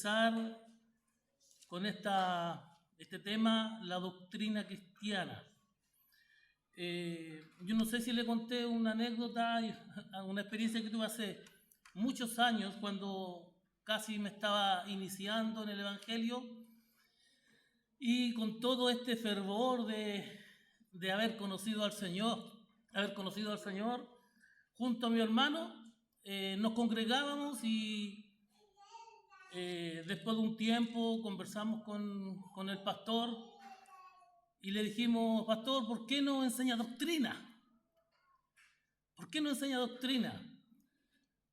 empezar con este tema, la doctrina cristiana. Yo no sé si le conté una anécdota, una experiencia que tuve hace muchos años cuando casi me estaba iniciando en el Evangelio y con todo este fervor de haber conocido al Señor, junto a mi hermano, nos congregábamos y después de un tiempo conversamos con el pastor y le dijimos: pastor, ¿por qué no enseña doctrina? ¿Por qué no enseña doctrina?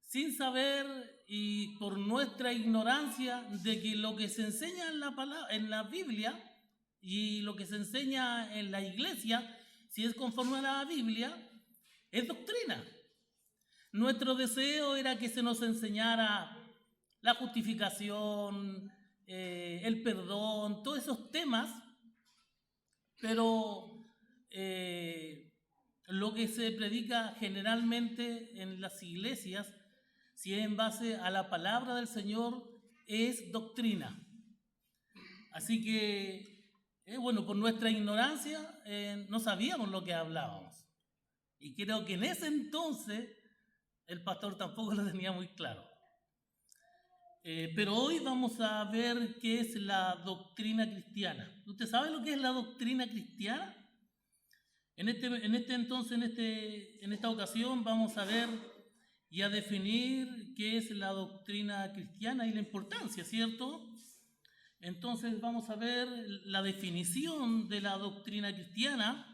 Sin saber y por nuestra ignorancia de que lo que se enseña en la Biblia y lo que se enseña en la iglesia, si es conforme a la Biblia, es doctrina. Nuestro deseo era que se nos enseñara la justificación, el perdón, todos esos temas, pero lo que se predica generalmente en las iglesias, si es en base a la palabra del Señor, es doctrina. Así que, bueno, por nuestra ignorancia no sabíamos lo que hablábamos. Y creo que en ese entonces el pastor tampoco lo tenía muy claro. Pero hoy vamos a ver qué es la doctrina cristiana. ¿Usted sabe lo que es la doctrina cristiana? En esta ocasión vamos a ver y a definir qué es la doctrina cristiana y la importancia, ¿cierto? Entonces vamos a ver la definición de la doctrina cristiana.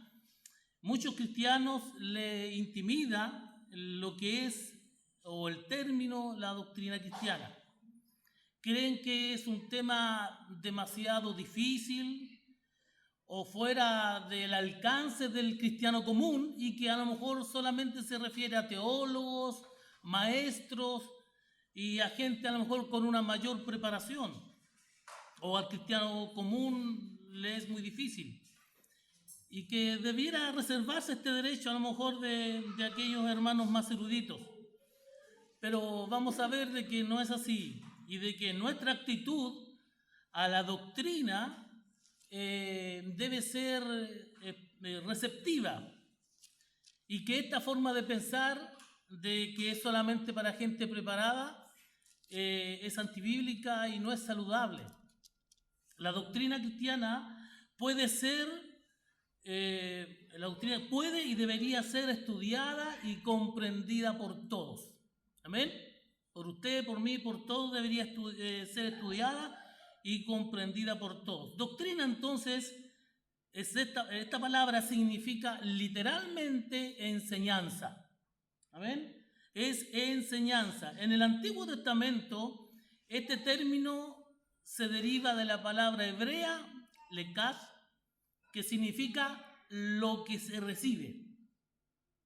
Muchos cristianos le intimida lo que es, o el término, la doctrina cristiana. Creen que es un tema demasiado difícil o fuera del alcance del cristiano común y que a lo mejor solamente se refiere a teólogos, maestros y a gente a lo mejor con una mayor preparación, o al cristiano común le es muy difícil, y que debiera reservarse este derecho a lo mejor de aquellos hermanos más eruditos. Pero vamos a ver de que no es así y de que nuestra actitud a la doctrina debe ser receptiva, y que esta forma de pensar de que es solamente para gente preparada es antibíblica y no es saludable. La doctrina cristiana puede y debería ser estudiada y comprendida por todos. Amén. Por usted, por mí, por todos debería ser estudiada y comprendida por todos. Doctrina, entonces, esta palabra significa literalmente enseñanza. Amén. Es enseñanza. En el Antiguo Testamento, este término se deriva de la palabra hebrea, lekach, que significa lo que se recibe.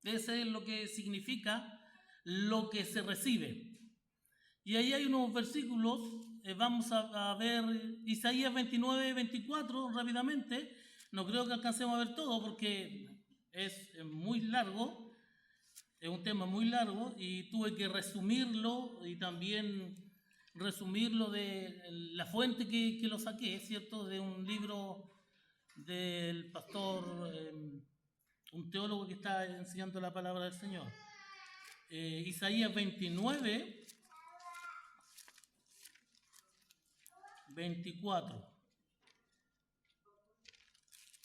Ese es lo que significa lo que se recibe. Y ahí hay unos versículos, vamos a ver Isaías 29, 24 rápidamente. No creo que alcancemos a ver todo porque es muy largo, es un tema muy largo y tuve que resumirlo y también resumirlo de la fuente que lo saqué, ¿cierto? De un libro del pastor, un teólogo que está enseñando la palabra del Señor. Isaías 29, 24.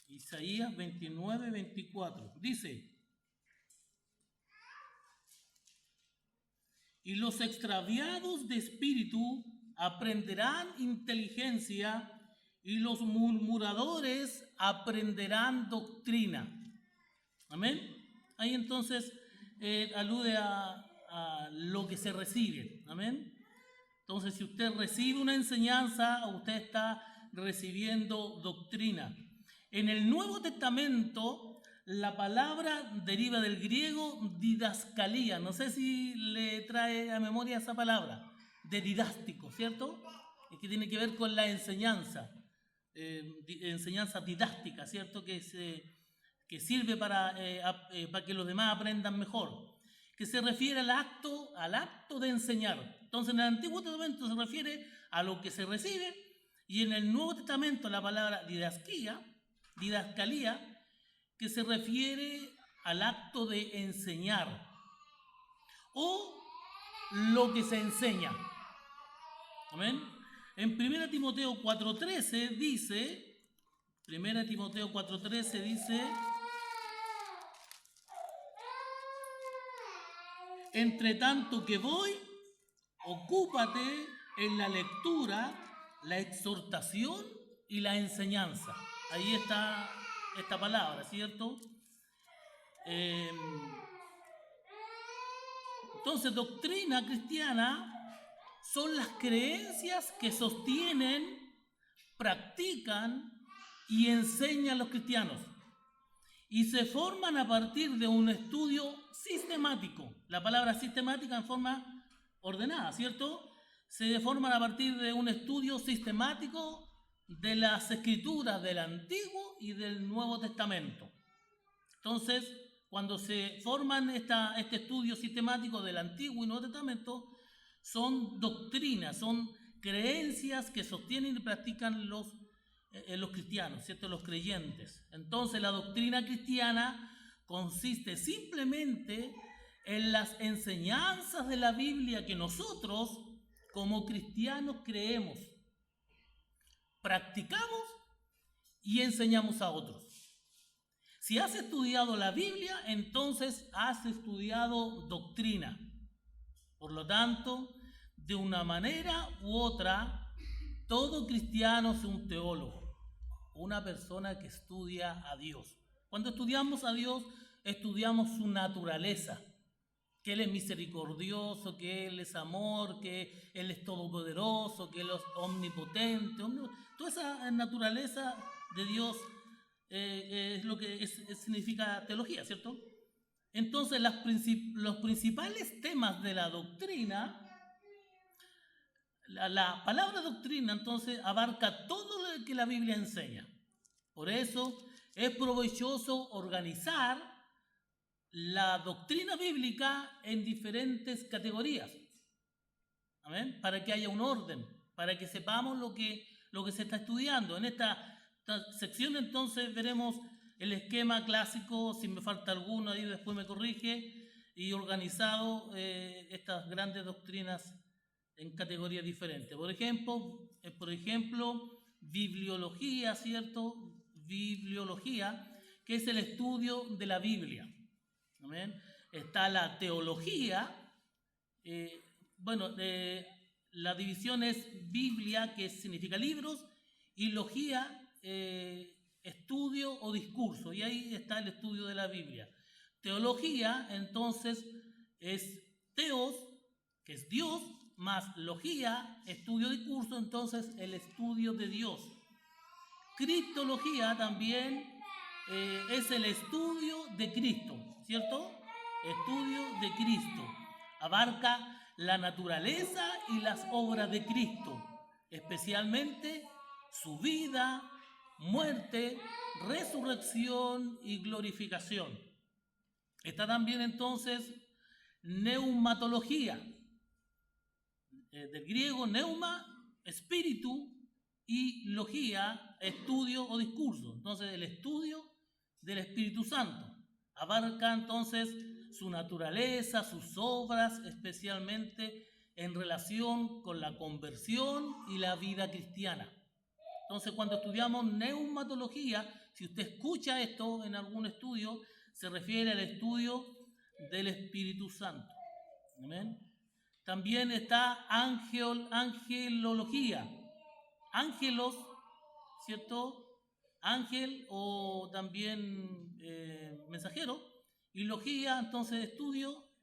Isaías 29, 24. Dice: y los extraviados de espíritu aprenderán inteligencia, y los murmuradores aprenderán doctrina. Amén. Ahí entonces alude a lo que se recibe. Amén. Entonces, si usted recibe una enseñanza, usted está recibiendo doctrina. En el Nuevo Testamento, la palabra deriva del griego didascalía. No sé si le trae a memoria esa palabra, de didáctico, ¿cierto? Es que tiene que ver con la enseñanza, enseñanza didáctica, ¿cierto? Que sirve para que los demás aprendan mejor. Que se refiere al acto de enseñar. Entonces, en el Antiguo Testamento se refiere a lo que se recibe, y en el Nuevo Testamento la palabra didascalía, que se refiere al acto de enseñar o lo que se enseña. Amén. En 1 Timoteo 4:13 dice, entre tanto que voy, ocúpate en la lectura, la exhortación y la enseñanza. Ahí está esta palabra, ¿cierto? Entonces, doctrina cristiana son las creencias que sostienen, practican y enseñan los cristianos. Y se forman a partir de un estudio sistemático. La palabra sistemática en forma ordenada, ¿cierto? Se forman a partir de un estudio sistemático de las escrituras del Antiguo y del Nuevo Testamento. Entonces, cuando se forman este estudio sistemático del Antiguo y Nuevo Testamento, son doctrinas, son creencias que sostienen y practican los cristianos, ¿cierto? Los creyentes. Entonces, la doctrina cristiana consiste simplemente en las enseñanzas de la Biblia que nosotros, como cristianos, creemos, practicamos y enseñamos a otros. Si has estudiado la Biblia, entonces has estudiado doctrina. Por lo tanto, de una manera u otra, todo cristiano es un teólogo, una persona que estudia a Dios. Cuando estudiamos a Dios, estudiamos su naturaleza, que Él es misericordioso, que Él es amor, que Él es todopoderoso, que Él es omnipotente. Toda esa naturaleza de Dios es lo que significa teología, ¿cierto? Entonces, los principales temas de la doctrina, la palabra doctrina, entonces, abarca todo lo que la Biblia enseña. Por eso, es provechoso organizar la doctrina bíblica en diferentes categorías. ¿Amén? Para que haya un orden, para que sepamos lo que se está estudiando. En esta sección, entonces, veremos el esquema clásico, si me falta alguno, ahí después me corrige, y organizado estas grandes doctrinas en categorías diferentes. Por ejemplo, bibliología, ¿cierto? Bibliología, que es el estudio de la Biblia. ¿Amén? Está la teología, la división es Biblia, que significa libros, y logía, estudio o discurso, y ahí está el estudio de la Biblia. Teología, entonces, es teos, que es Dios, más logía, estudio o discurso, entonces el estudio de Dios. Cristología también es el estudio de Cristo, ¿cierto? Estudio de Cristo. Abarca la naturaleza y las obras de Cristo, especialmente su vida, muerte, resurrección y glorificación. Está también entonces neumatología, del griego neuma, espíritu, y logía, estudio o discurso. Entonces, el estudio del Espíritu Santo abarca entonces su naturaleza, sus obras, especialmente en relación con la conversión y la vida cristiana. Entonces, cuando estudiamos neumatología, si usted escucha esto en algún estudio, se refiere al estudio del Espíritu Santo. ¿Amén? También está angelología. Ángelos, ¿cierto? Ángel o también mensajero. Y logía, entonces,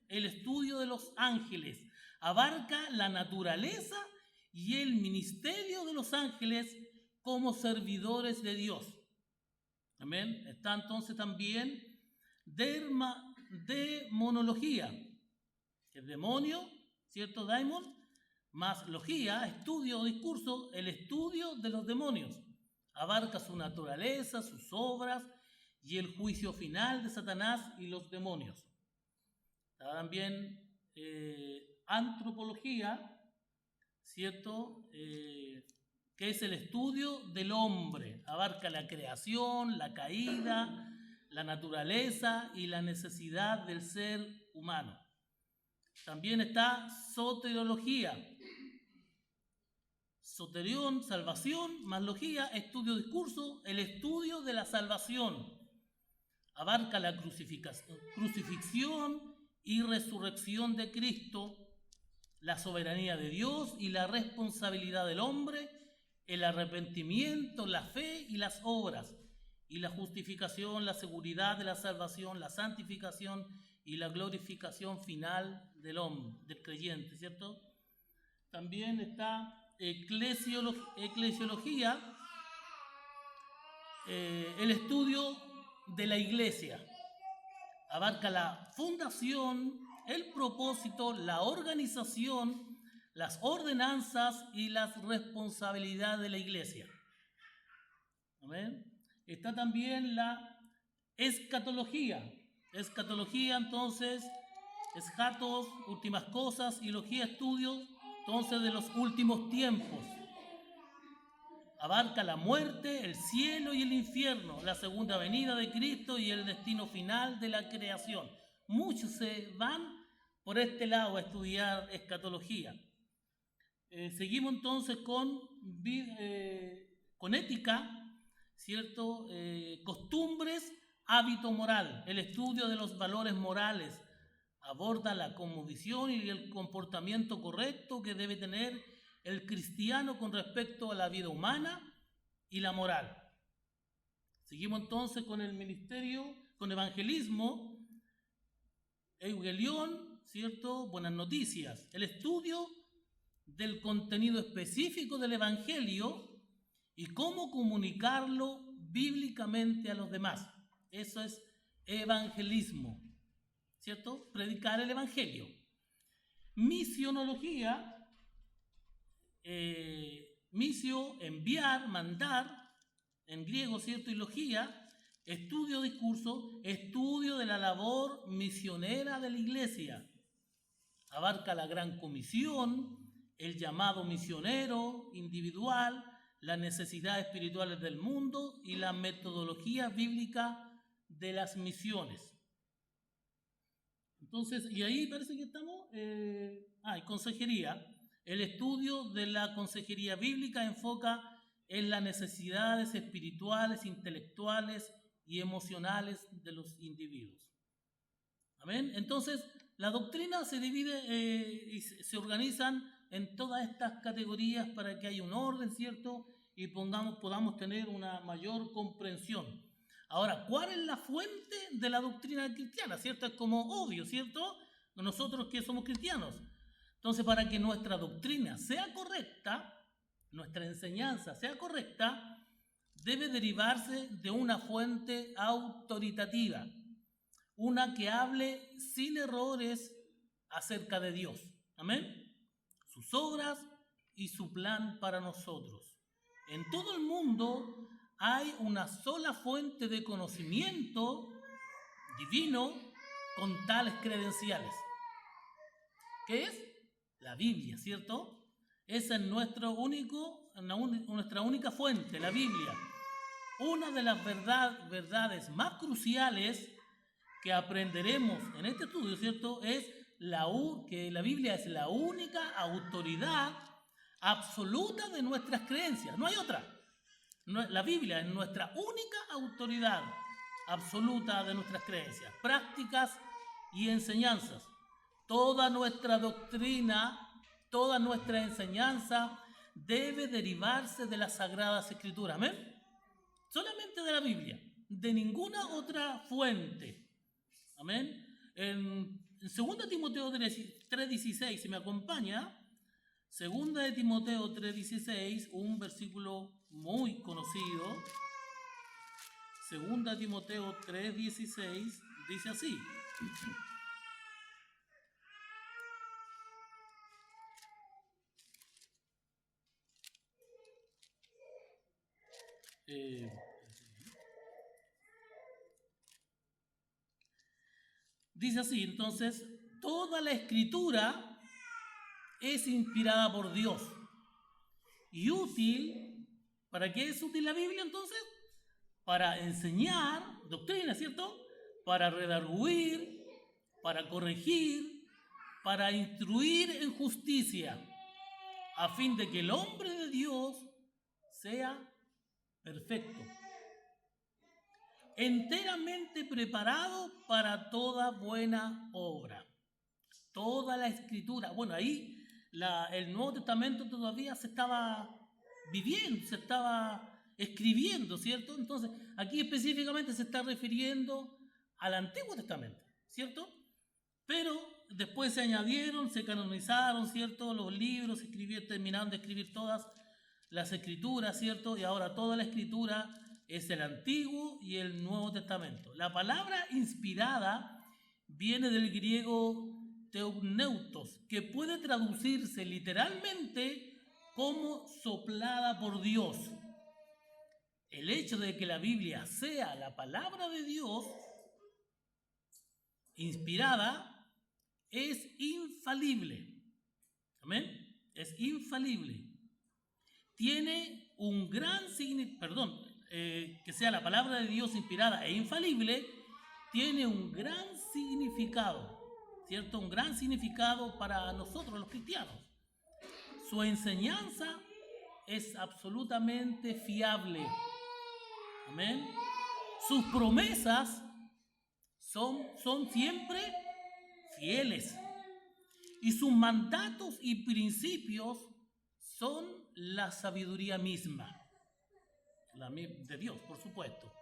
el estudio de los ángeles. Abarca la naturaleza y el ministerio de los ángeles como servidores de Dios. Amén. Está entonces también demonología, que es demonio, ¿cierto? Daimon, más logía, estudio o discurso, el estudio de los demonios. Abarca su naturaleza, sus obras y el juicio final de Satanás y los demonios. Está también antropología, ¿cierto? Que es el estudio del hombre. Abarca la creación, la caída, la naturaleza y la necesidad del ser humano. También está soteriología. Soterión, salvación, más logía, estudio, discurso, el estudio de la salvación. Abarca la crucifixión y resurrección de Cristo, la soberanía de Dios y la responsabilidad del hombre, el arrepentimiento, la fe y las obras, y la justificación, la seguridad de la salvación, la santificación y la glorificación final del hombre, del creyente, ¿cierto? También está eclesiología, el estudio de la iglesia. Abarca la fundación, el propósito, la organización, las ordenanzas y las responsabilidades de la iglesia. ¿Amén? Está también la escatología. Escatología, entonces, eschatos, últimas cosas, y logía, estudios, entonces, de los últimos tiempos. Abarca la muerte, el cielo y el infierno, la segunda venida de Cristo y el destino final de la creación. Muchos se van por este lado a estudiar escatología. Seguimos entonces con ética, ¿cierto? Costumbres, hábito moral, el estudio de los valores morales. Aborda la cosmovisión y el comportamiento correcto que debe tener el cristiano con respecto a la vida humana y la moral. Seguimos entonces con el ministerio, con evangelismo, Evangelión, ¿cierto? Buenas noticias. El estudio del contenido específico del evangelio y cómo comunicarlo bíblicamente a los demás. Eso es evangelismo, ¿cierto? Predicar el evangelio. Misionología, misio, enviar, mandar, en griego, ¿cierto? Y logía, estudio, discurso, estudio de la labor misionera de la iglesia. Abarca la gran comisión, el llamado misionero individual, las necesidades espirituales del mundo y la metodología bíblica de las misiones. Entonces, y ahí parece que estamos, y consejería. El estudio de la consejería bíblica enfoca en las necesidades espirituales, intelectuales y emocionales de los individuos. ¿Amén? Entonces, la doctrina se divide y se organizan en todas estas categorías para que haya un orden, ¿cierto? Y podamos tener una mayor comprensión. Ahora, ¿cuál es la fuente de la doctrina cristiana? ¿Cierto? Es como obvio, ¿cierto? Nosotros que somos cristianos. Entonces, para que nuestra doctrina sea correcta, nuestra enseñanza sea correcta, debe derivarse de una fuente autoritativa, una que hable sin errores acerca de Dios. Amén. Sus obras y su plan para nosotros. En todo el mundo hay una sola fuente de conocimiento divino con tales credenciales. ¿Qué es? La Biblia, ¿cierto? Esa es nuestra única fuente, la Biblia. Una de las verdades más cruciales que aprenderemos en este estudio, ¿cierto? Es que la Biblia es la única autoridad absoluta de nuestras creencias. No hay otra. La Biblia es nuestra única autoridad absoluta de nuestras creencias, prácticas y enseñanzas. Toda nuestra doctrina, toda nuestra enseñanza debe derivarse de las Sagradas Escrituras. ¿Amén? Solamente de la Biblia, de ninguna otra fuente. Amén. En 2 Timoteo 3:16, si me acompaña, 2 Timoteo 3:16, un versículo muy conocido. 2 Timoteo 3:16 dice así. Dice así, entonces, toda la escritura es inspirada por Dios y útil. ¿Para qué es útil la Biblia entonces? Para enseñar doctrina, ¿cierto? Para redarguir, para corregir, para instruir en justicia, a fin de que el hombre de Dios sea perfecto, enteramente preparado para toda buena obra. Toda la Escritura. Bueno, ahí el Nuevo Testamento todavía se estaba viviendo, se estaba escribiendo, ¿cierto? Entonces, aquí específicamente se está refiriendo al Antiguo Testamento, ¿cierto? Pero después se añadieron, se canonizaron, ¿cierto? Los libros, terminaron de escribir todas las Escrituras, ¿cierto? Y ahora toda la Escritura es el Antiguo y el Nuevo Testamento. La palabra inspirada viene del griego teopneutos, que puede traducirse literalmente como soplada por Dios. El hecho de que la Biblia sea la palabra de Dios inspirada es infalible. ¿Amén? Es infalible. Tiene un gran significado, que sea la palabra de Dios inspirada e infalible, tiene un gran significado, ¿cierto? Un gran significado para nosotros los cristianos. Su enseñanza es absolutamente fiable. Amén. Sus promesas son siempre fieles. Y sus mandatos y principios son la sabiduría misma. De Dios, por supuesto.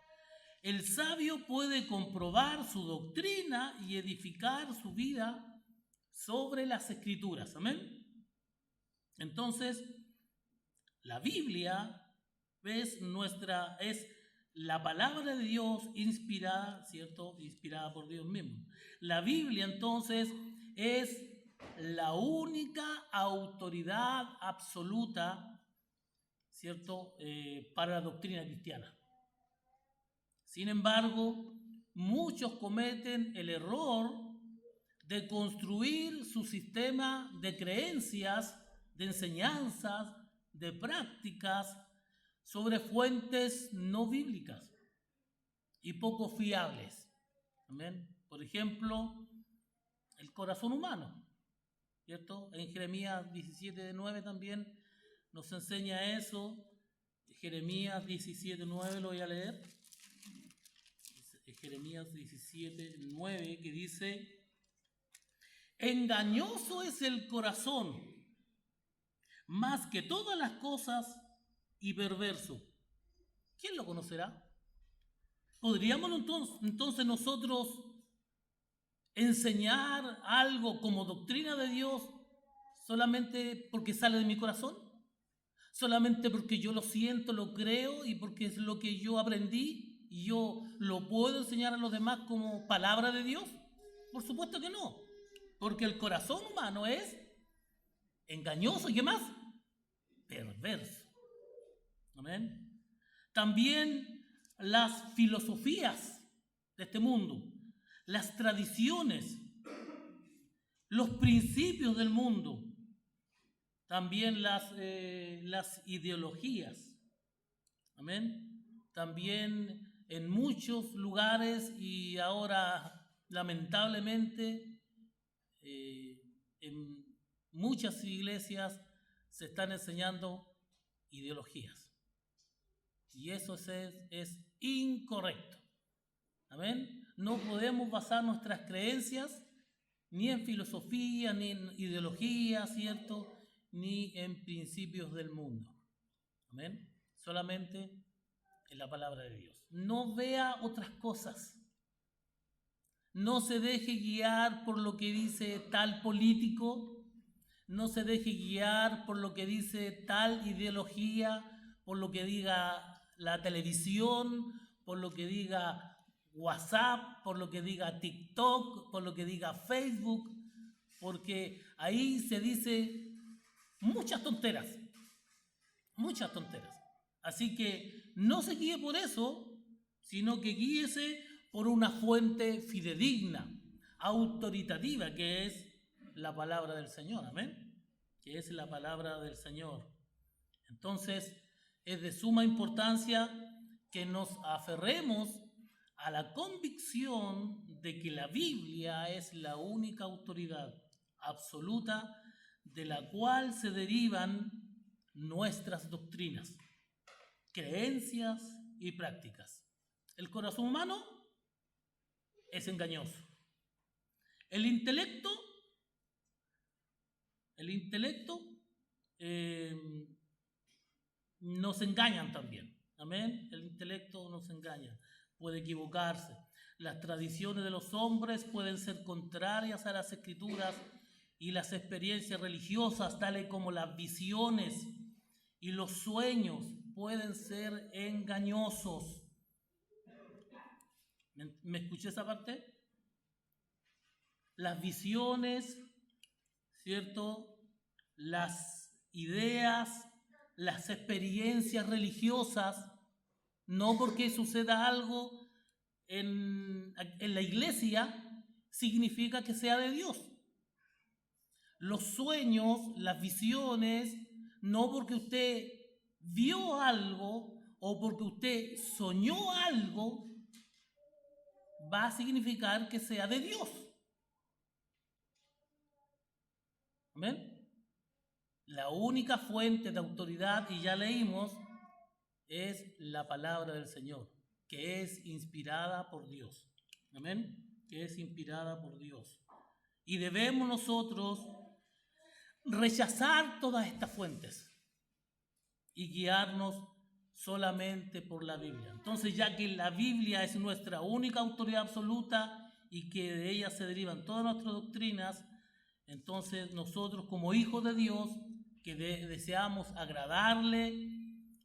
El sabio puede comprobar su doctrina y edificar su vida sobre las Escrituras. Amén. Entonces, la Biblia es la palabra de Dios inspirada, ¿cierto? Inspirada por Dios mismo. La Biblia entonces es la única autoridad absoluta, ¿cierto? Para la doctrina cristiana. Sin embargo, muchos cometen el error de construir su sistema de creencias, de enseñanzas, de prácticas sobre fuentes no bíblicas y poco fiables. ¿Amén? Por ejemplo, el corazón humano, ¿cierto? En Jeremías 17:9 también nos enseña eso. Jeremías 17:9 lo voy a leer. Jeremías 17:9, que dice: engañoso es el corazón más que todas las cosas y perverso. ¿Quién lo conocerá? ¿Podríamos entonces nosotros enseñar algo como doctrina de Dios solamente porque sale de mi corazón? ¿Solamente porque yo lo siento, lo creo y porque es lo que yo aprendí y yo lo puedo enseñar a los demás como palabra de Dios? Por supuesto que no, porque el corazón humano es engañoso y ¿qué más? Perverso. Amén. También las filosofías de este mundo, las tradiciones, los principios del mundo, también las ideologías. Amén. También en muchos lugares y ahora lamentablemente en muchas iglesias se están enseñando ideologías. Y eso es incorrecto. Amén. No podemos basar nuestras creencias ni en filosofía, ni en ideología, ¿cierto? Ni en principios del mundo. Amén. Solamente en la palabra de Dios. No vea otras cosas. No se deje guiar por lo que dice tal político. No se deje guiar por lo que dice tal ideología, por lo que diga la televisión, por lo que diga WhatsApp, por lo que diga TikTok, por lo que diga Facebook, porque ahí se dice muchas tonteras. Así que no se guíe por eso, sino que guíese por una fuente fidedigna, autoritativa, que es la palabra del Señor. Amén. que es la palabra del Señor. Entonces, es de suma importancia que nos aferremos a la convicción de que la Biblia es la única autoridad absoluta de la cual se derivan nuestras doctrinas, creencias y prácticas. El corazón humano es engañoso. El intelecto nos engañan también. Amén. El intelecto nos engaña, puede equivocarse. Las tradiciones de los hombres pueden ser contrarias a las escrituras y las experiencias religiosas, tales como las visiones y los sueños, pueden ser engañosos. ¿Me escuché esa parte? Las visiones, ¿cierto? Las ideas, las experiencias religiosas, no porque suceda algo en la iglesia, significa que sea de Dios. Los sueños, las visiones, no porque usted vio algo o porque usted soñó algo, va a significar que sea de Dios. ¿Amén? La única fuente de autoridad, y ya leímos, es la palabra del Señor, que es inspirada por Dios. Amén. Que es inspirada por Dios. Y debemos nosotros rechazar todas estas fuentes y guiarnos solamente por la Biblia. Entonces, ya que la Biblia es nuestra única autoridad absoluta y que de ella se derivan todas nuestras doctrinas, entonces nosotros como hijos de Dios, que deseamos agradarle,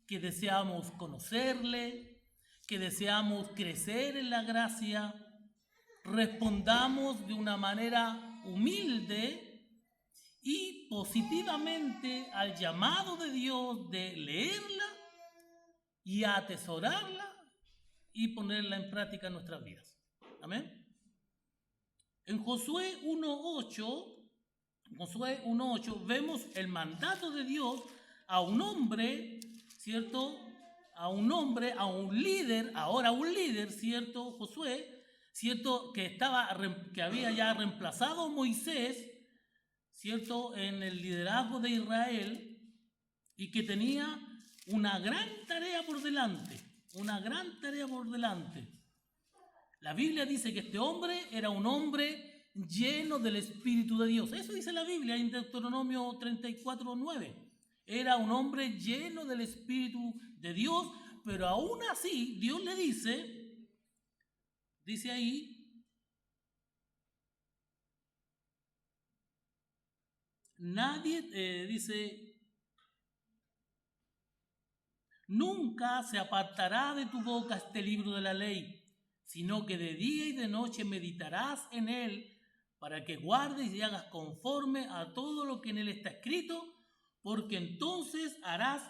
que deseamos conocerle, que deseamos crecer en la gracia, respondamos de una manera humilde y positivamente al llamado de Dios de leerla y atesorarla y ponerla en práctica en nuestras vidas. Amén. En Josué 1:8 vemos el mandato de Dios a un hombre, ¿cierto? A un líder, ahora un líder, ¿cierto? Josué, ¿cierto? Que había ya reemplazado a Moisés, ¿cierto? En el liderazgo de Israel y que tenía una gran tarea por delante, La Biblia dice que este hombre era un hombre lleno del Espíritu de Dios. Eso dice la Biblia en Deuteronomio 34:9. Era un hombre lleno del Espíritu de Dios, pero aún así Dios le dice ahí, nunca se apartará de tu boca este libro de la ley, sino que de día y de noche meditarás en él para que guardes y hagas conforme a todo lo que en él está escrito, porque entonces harás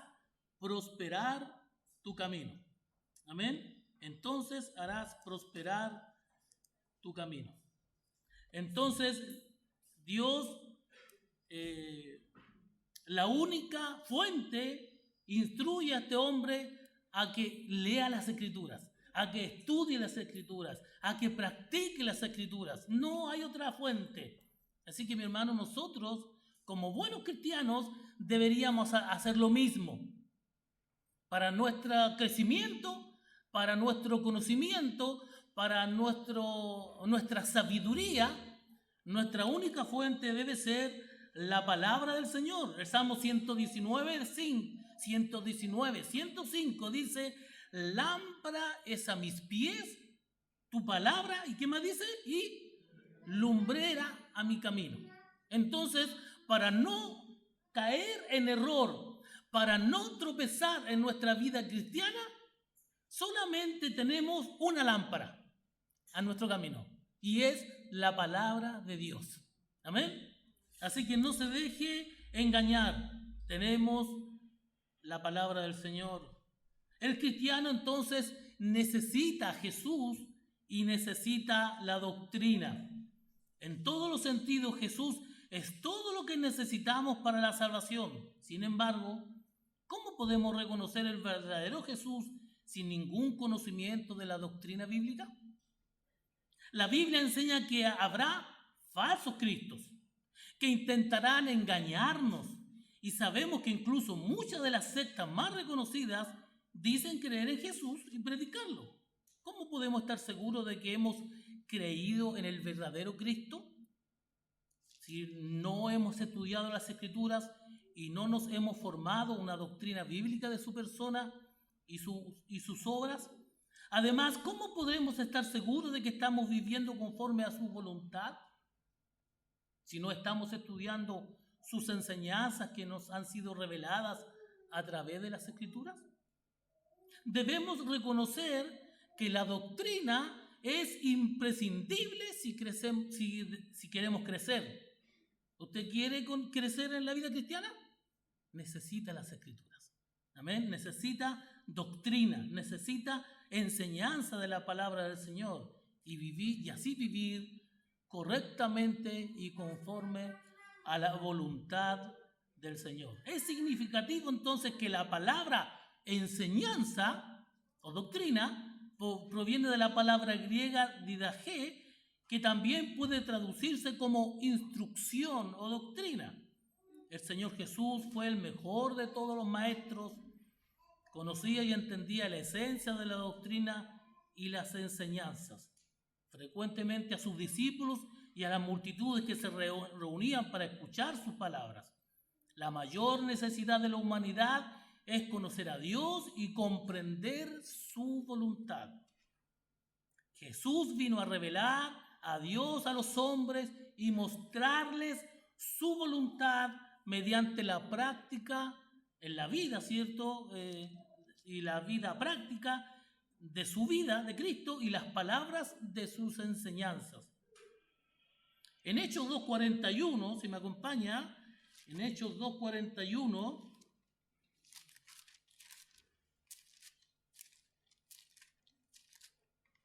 prosperar tu camino. Amén. Entonces harás prosperar tu camino. Entonces, Dios, la única fuente, instruye a este hombre a que lea las Escrituras, a que estudie las Escrituras, a que practique las Escrituras. No hay otra fuente. Así que, mi hermano, nosotros, como buenos cristianos, deberíamos hacer lo mismo. Para nuestro crecimiento, para nuestro conocimiento, para nuestra sabiduría, nuestra única fuente debe ser la palabra del Señor. El Salmo 119:105 dice: lámpara es a mis pies tu palabra, ¿y qué más dice? Y lumbrera a mi camino. Entonces, para no caer en error, para no tropezar en nuestra vida cristiana, solamente tenemos una lámpara a nuestro camino, y es la palabra de Dios. Amén. Así que no se deje engañar. Tenemos la palabra del Señor. El cristiano entonces necesita a Jesús y necesita la doctrina. En todos los sentidos, Jesús es todo lo que necesitamos para la salvación. Sin embargo, ¿cómo podemos reconocer el verdadero Jesús sin ningún conocimiento de la doctrina bíblica? La Biblia enseña que habrá falsos cristos que intentarán engañarnos, y sabemos que incluso muchas de las sectas más reconocidas dicen creer en Jesús y predicarlo. ¿Cómo podemos estar seguros de que hemos creído en el verdadero Cristo si no hemos estudiado las Escrituras y no nos hemos formado una doctrina bíblica de su persona y sus obras? Además, ¿cómo podemos estar seguros de que estamos viviendo conforme a su voluntad si no estamos estudiando sus enseñanzas que nos han sido reveladas a través de las Escrituras? Debemos reconocer que la doctrina es imprescindible si queremos crecer. ¿Usted quiere crecer en la vida cristiana? Necesita las Escrituras. Amén. Necesita doctrina, necesita enseñanza de la palabra del Señor y así vivir correctamente y conforme a la voluntad del Señor. Es significativo entonces que la palabra enseñanza o doctrina proviene de la palabra griega didache, que también puede traducirse como instrucción o doctrina. El Señor Jesús fue el mejor de todos los maestros, conocía y entendía la esencia de la doctrina y las enseñanzas. Frecuentemente a sus discípulos y a las multitudes que se reunían para escuchar sus palabras. La mayor necesidad de la humanidad es conocer a Dios y comprender su voluntad. Jesús vino a revelar a Dios a los hombres y mostrarles su voluntad mediante la práctica en la vida, ¿cierto? Y la vida práctica de su vida, de Cristo, y las palabras de sus enseñanzas. En Hechos 2:41, si me acompaña, en Hechos 2:41,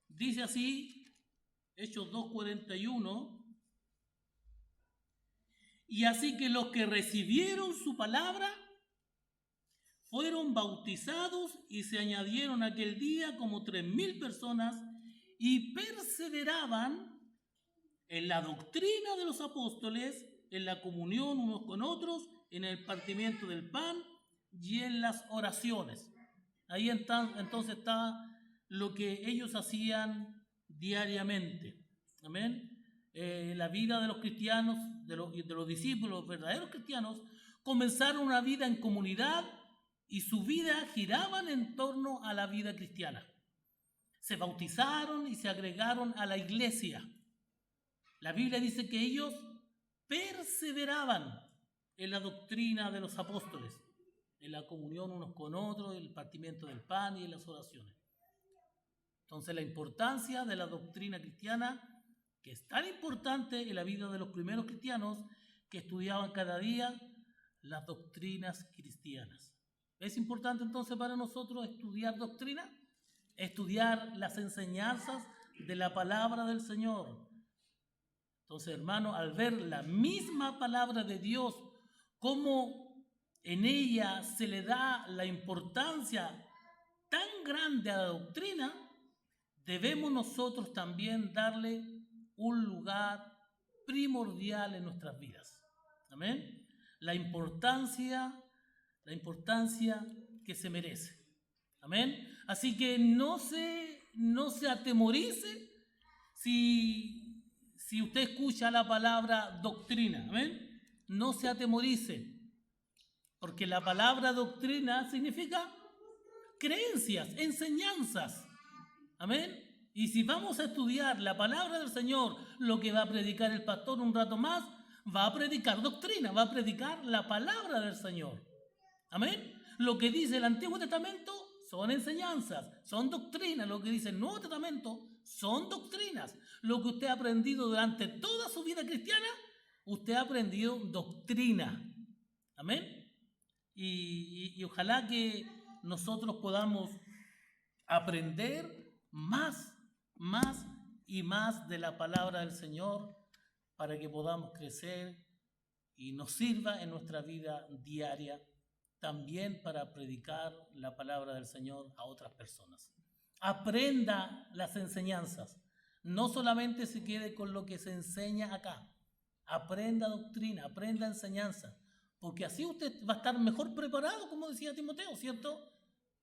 dice así, Hechos 2:41, y así que los que recibieron su palabra fueron bautizados y se añadieron aquel día como 3,000 personas y perseveraban en la doctrina de los apóstoles, en la comunión unos con otros, en el partimiento del pan y en las oraciones. Ahí entonces está lo que ellos hacían diariamente. Amén. La vida de los cristianos, de los discípulos, los verdaderos cristianos, comenzaron una vida en comunidad y su vida giraban en torno a la vida cristiana. Se bautizaron y se agregaron a la iglesia. La Biblia dice que ellos perseveraban en la doctrina de los apóstoles, en la comunión unos con otros, en el partimiento del pan y en las oraciones. Entonces, la importancia de la doctrina cristiana, que es tan importante en la vida de los primeros cristianos que estudiaban cada día las doctrinas cristianas. ¿Es importante entonces para nosotros estudiar doctrina? Estudiar las enseñanzas de la palabra del Señor. Entonces, hermano, al ver la misma palabra de Dios, cómo en ella se le da la importancia tan grande a la doctrina, debemos nosotros también darle un lugar primordial en nuestras vidas. Amén. La importancia que se merece. Amén. Así que no se atemorice si usted escucha la palabra doctrina. Amén. No se atemorice, porque la palabra doctrina significa creencias, enseñanzas. Amén. Y si vamos a estudiar la palabra del Señor, lo que va a predicar el pastor un rato más, va a predicar doctrina, va a predicar la palabra del Señor. Amén. Lo que dice el Antiguo Testamento son enseñanzas, son doctrinas. Lo que dice el Nuevo Testamento son doctrinas. Lo que usted ha aprendido durante toda su vida cristiana, usted ha aprendido doctrina. Amén. Y ojalá que nosotros podamos aprender más y más de la palabra del Señor para que podamos crecer y nos sirva en nuestra vida diaria también para predicar la palabra del Señor a otras personas. Aprenda las enseñanzas, no solamente se quede con lo que se enseña acá. Aprenda doctrina, aprenda enseñanza, porque así usted va a estar mejor preparado, como decía Timoteo, ¿cierto?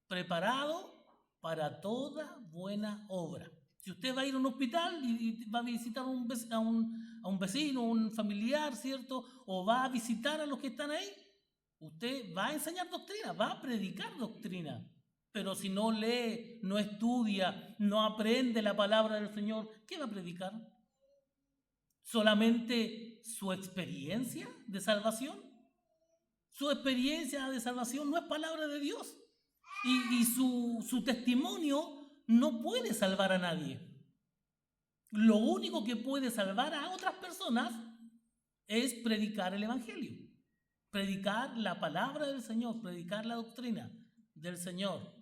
Preparado para toda buena obra. Si usted va a ir a un hospital y va a visitar a un vecino, un familiar, ¿cierto? O va a visitar a los que están ahí, usted va a enseñar doctrina, va a predicar doctrina. Pero si no lee, no estudia, no aprende la palabra del Señor, ¿qué va a predicar? ¿Solamente su experiencia de salvación? Su experiencia de salvación no es palabra de Dios. Y su testimonio no puede salvar a nadie. Lo único que puede salvar a otras personas es predicar el Evangelio, predicar la palabra del Señor, predicar la doctrina del Señor.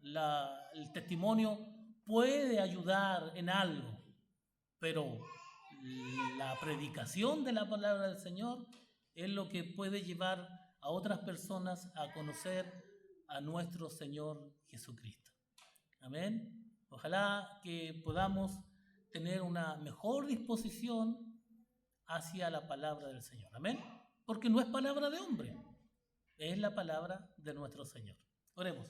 El testimonio puede ayudar en algo, pero la predicación de la palabra del Señor es lo que puede llevar a otras personas a conocer a nuestro Señor Jesucristo. Amén. Ojalá que podamos tener una mejor disposición hacia la palabra del Señor. Amén. Porque no es palabra de hombre, es la palabra de nuestro Señor. Oremos.